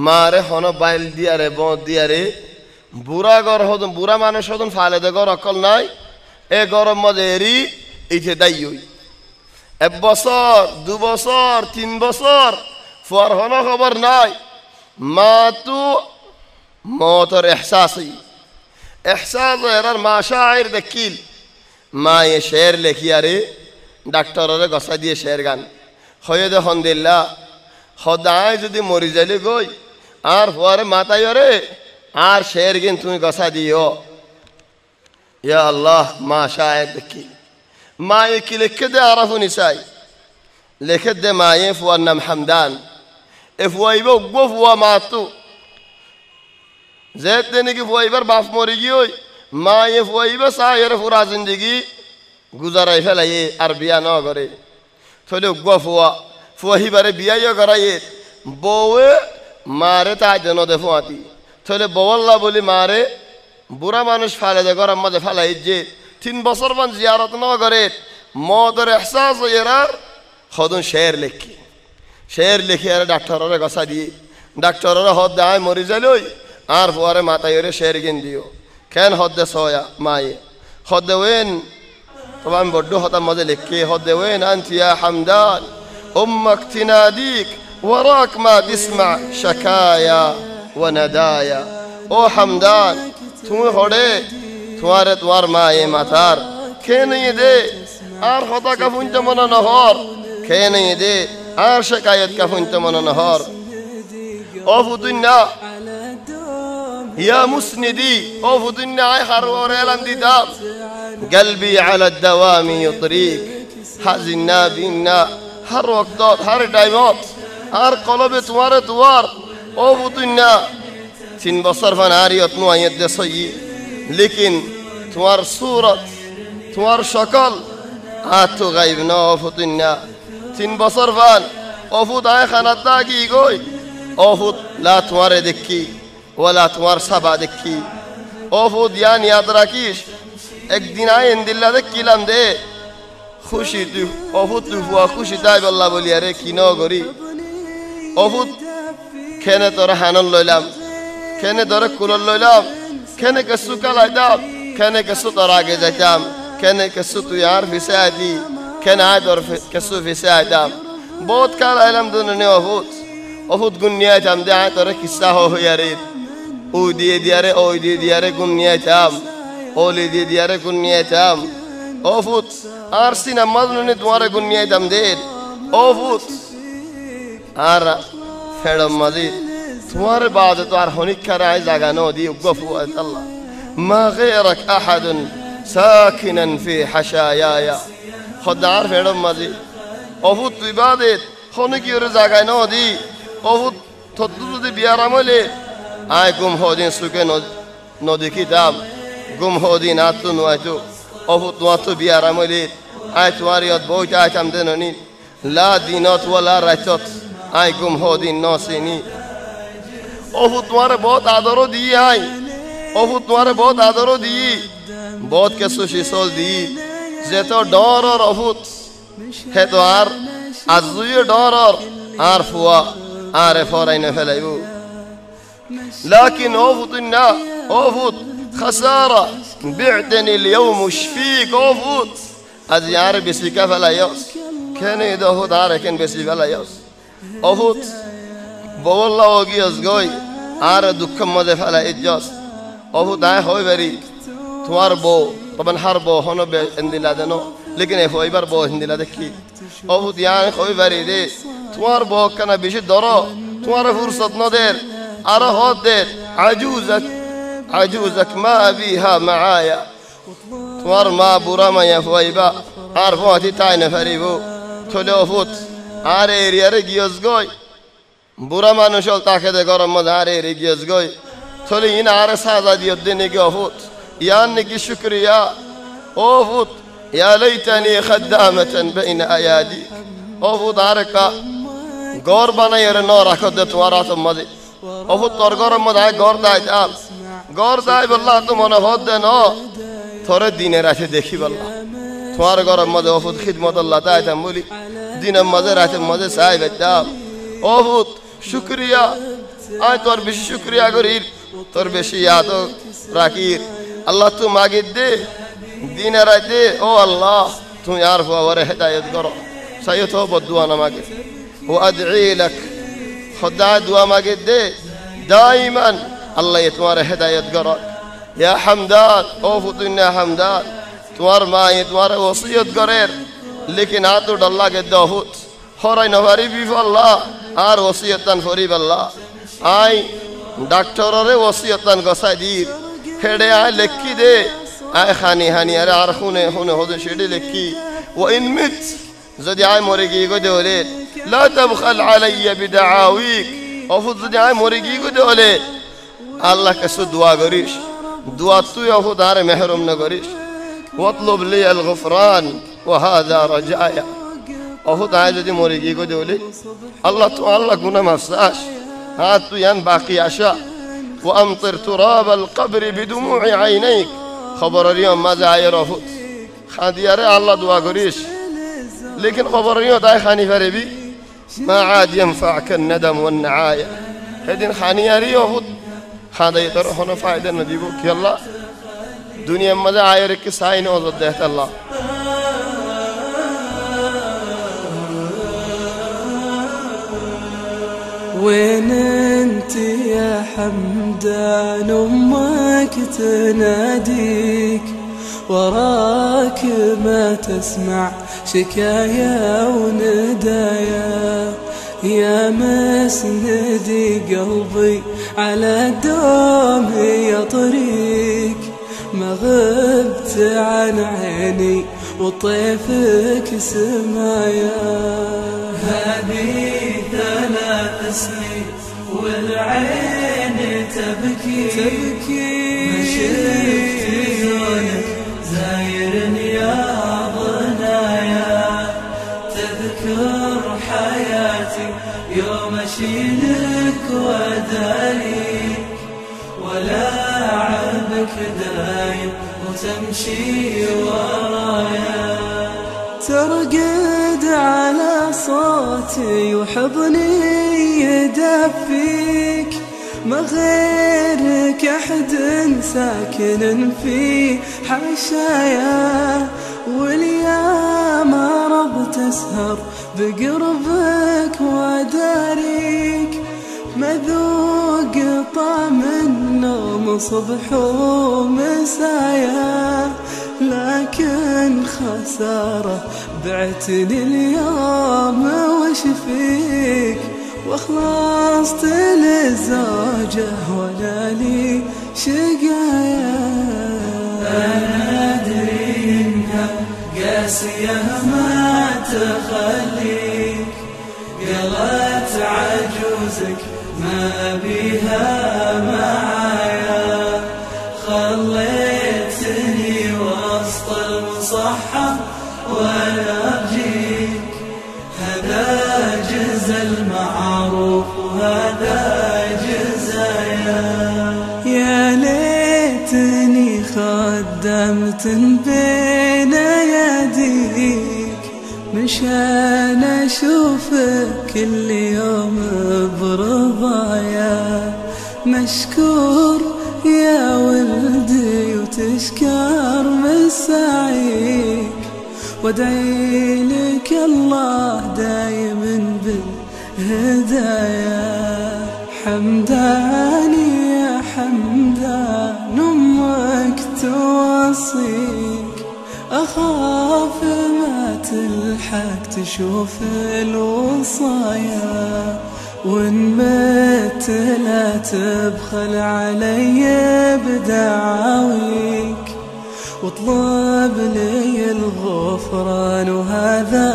মারে হন বাইল দিয়ারে বদ দিয়ারে বুড়া গর হদন বুড়া মানুষ হদন ফালে দে গর অকল নাই এ গরম মধ্যে এরি ইথে দায়ী এক বছর 2 বছর 3 বছর পর হন খবর নাই মা তু মতর এহসাসই এহসাস এরার মাশায়ের দেখিল মা এ শের লেখিয়ারে ডাক্তাররে গসা দিয়ে শের গান হয়ে দে হন্দিল্লা হদায় যদি মরি যাইলে গই আর পরে মাথায় রে আর শের গিন তুমি গসা দিও ইয়া আল্লাহ মাশায়ের দেখি মা এ কি লিখে দে আরাফু নিসাই লিখে দে মা এ ফুয়ার নাম হামদান এ ফুয়াইব গো ফুয়া মাতু যেতে নাকি ফুয়াইবার বাপ মরি গিয়ে মা এ ফুয়াইবা সাহের পুরা জিন্দগি গুজারাই ফেলাই আর বিয়া ন করে থলে গো ফুয়া ফুয়াহিবারে বিয়াইও করাইয়ে বউয়ে মারে তাই দেন দে ফুয়াতি থলে বওয়াল্লা বলি মারে বুড়া মানুষ ফালে দে গরম মধ্যে ফালাই যে 3 বছর মান জিয়ারত ন করে মদর এহসাস এরার হদন শের লেখি আর ডাক্তাররে গসা দিয়ে ডাক্তাররে হদ দেয় মরি যাইলই আর পরে মাথায় শের গিন দিও কেন হদ্দে সয়া মায়ে হদ্দে ওয়েন তবে আমি বড্ড হতাম মজে লিখে হদ্দে ওয়েন আন্তিয়া হামদান উম্মাক তিনাদিক ওয়ারাক মা তিসমা শাকায়া ওয়া নাদায়া ও হামদান তুমি হড়ে তোমার মায়ে মাথার খেয়ে নিয়ে দে আর হতা কাফুনতে মনে নহর খেয়ে নিয়ে দে আর শাকায়ত কাফুনতে মনে নহর ও ফুতুন্না يا مسندي أوف الدنيا حرور الأنديدا قلبي على الدوام يطريك حزنا بينا هر وقت هر دايمات هر قلب توار أوف الدنيا 3 بصر فناري أتنو يد صي لكن توار صورة توار شكل هاتو غيبنا أوف الدنيا 3 بصر فان أوف داي خناتاكي قوي أوف لا توار دكي ولا توار سبا دكي اوفود يان ياد راكيش এক দিন আইন দিল্লা দেখিলাম দে খুশি তুই ওফুদ তুই ফুয়া খুশি তাই বল্লা বলি আরে কি ন করি ওফুদ খেনে তোরা হানল লইলাম খেনে তোরা কুলল লইলাম খেনে কেসু কালাইতাম খেনে কেসু তোর আগে যাইতাম খেনে কেসু তুই আর ফিসে আইতি খেনে আয় তোর কেসু ফিসে আইতাম বহুত কাল আইলাম দুনে ওফুদ গুনিয়াইতাম দে আয় তোরা কিসা হইয়ারে ওই দিয়ে দিয়ারে ওই দিয়ে দিয়ারে গুনিয়াইতাম ওলি দিয়ে দিয়ারে গুনিয়াইতাম ওফুত আর সিনা মাজনুনি তোমারে গুনিয়াইতাম দে ওফুত আর ফেড়ম মাজি তোমার বাদে তো আর হনিক্ষারে আয় জাগা ন দি গফু আল্লাহ মা গায়রাক আহাদুন সাকিনান ফি হাশায়ায়া খদার ফেড়ম মাজি ওফুত তুই বাদে হনিকিরে জাগা ন দি ওফুত থদ্দু যদি বিয়ারামলে আয় গুম হদিন সুকে নদী কিতাব গুম হদিন আত্ম নয়তো অভূত নতো বিয়ারামলি আয় তোমার ইয়ত বইটা আইতাম দেননি লা দিনত ওয়ালা রাইতত আয় গুম হদিন নসিনি অভূত তোমার বহুত আদরও দিই আয় অভূত তোমার বহুত আদরও দিই বহুত কেসু শিসল দিই যে তো ডরর অভূত হে তো আর আজুয়ে ডরর আর ফুয়া আরে ফরাইনে ফেলাইব لكن أوفوت خسارة بعتني اليوم وشفيك أوفوت أدي عارف بسيكا فلا يوس كان يدهود عارف كان بسي فلا يوس أوفوت بوالله وجيز جوي عارف دكم مده فلا إجاز أوفوت عاي خوي بري توار بو طبعا حربو هنو بهندي لادنو لكن خوي بر بو هندي لادكي أوفوت يعني خوي بري دي توار بو كنا بيشي درو توار فرصة نادر أرى هودت عجوزك ما أبيها معايا توار ما برما يا فويبا عرفوتي تاين فريبو تلوفوت عاري رياري جيوزغوي برما نشول تاكد غرم عاري ريجيوزغوي تولي هنا عاري سازا ديو الدنيا جوفوت يانك شكريا أوفوت يا ليتني خدامة بين أياديك أوفوت عاركا غوربانا يرنورا كدت وراتم مدي أفوت ترجرم مدعي غورداي تام غورداي بالله تمنا هودنا ثور الدين رات دخي بالله ثوار غرم مدعي أفوت خدمة الله تاي تمولي دين مدعي رات مدعي ساي بتام أفوت شكريا آي تور بشي شكريا قرير تور بشي يادو راكير الله تو ماجد دي دين رأي أو الله تو يعرف وره هداية قرأ سيتوب الدوانا ماجد وأدعي لك خدع دوا ماجد دي دائما الله يتوار هداية قرأ يا حمدان أو فتن يا حمدان توار ما يتوار وصية قرير لكن عطو الله قد داهوت خوري نفاري بيف الله آر وصية فوري بالله آي دكتور وصية قصة دير هدي آي لكي دي آي خاني هاني أرى عرخوني هدو شدي لكي وإن مت زدي آي موريكي قد وليد لا تبخل علي بدعاويك أفضل زدي آي موريكي قد وليد الله كسو دعا قريش دعا تو يفضل هاري محروم نقريش واطلب لي الغفران وهذا رجايا أفضل آي زدي موريكي قد وليد الله تو الله كنا مفساش هاتو ين باقي عشاء وأمطر تراب القبر بدموع عينيك خبر اليوم ماذا يرفض خادي يرى الله دعا قريش لكن خبر اليوم داي خاني فربي ما عاد ينفعك الندم والنعاية هدين خاني يرى يفض هذا يترحنا فائدة نديبوك يلا دنيا ماذا عايرك ساين وضدهت الله وين انت يا حمدان امك تناديك وراك ما تسمع شكايا وندايا يا مسندي قلبي على الدوام يا طريق ما غبت عن عيني وطيفك سمايا هذه 3 سنين والعين تبكي ما شفت زونك زاير يا ضنايا تذكر حياتي يوم اشيلك وداريك ولاعبك دايم وتمشي ورايا ترقد على صوتي وحضني يدفيك ما غيرك أحد ساكن في حشايا واليوم رب تسهر بقربك وداريك مذوق طعم النوم صبح ومسايا لكن خسارة بعتني اليوم وش فيك وخلصت للزوجة ولا لي شقايا أنا أدري إنها قاسية ما تخليك قلت عجوزك ما بيها معايا خليتني وسط المصحة وأنا أرجيك هذا جزا المعروف وهذا جزايا يا ليتني خدمت بين يديك مشان أشوفك كل يوم برضايا مشكور يا ولدي وتشكر مساعيك وادعي لك الله دايما بالهدايا حمدان يا حمدان أمك توصيك أخاف ما تلحق تشوف الوصايا وإن مت لا تبخل علي بدعاويك واطلب لي الغفران وهذا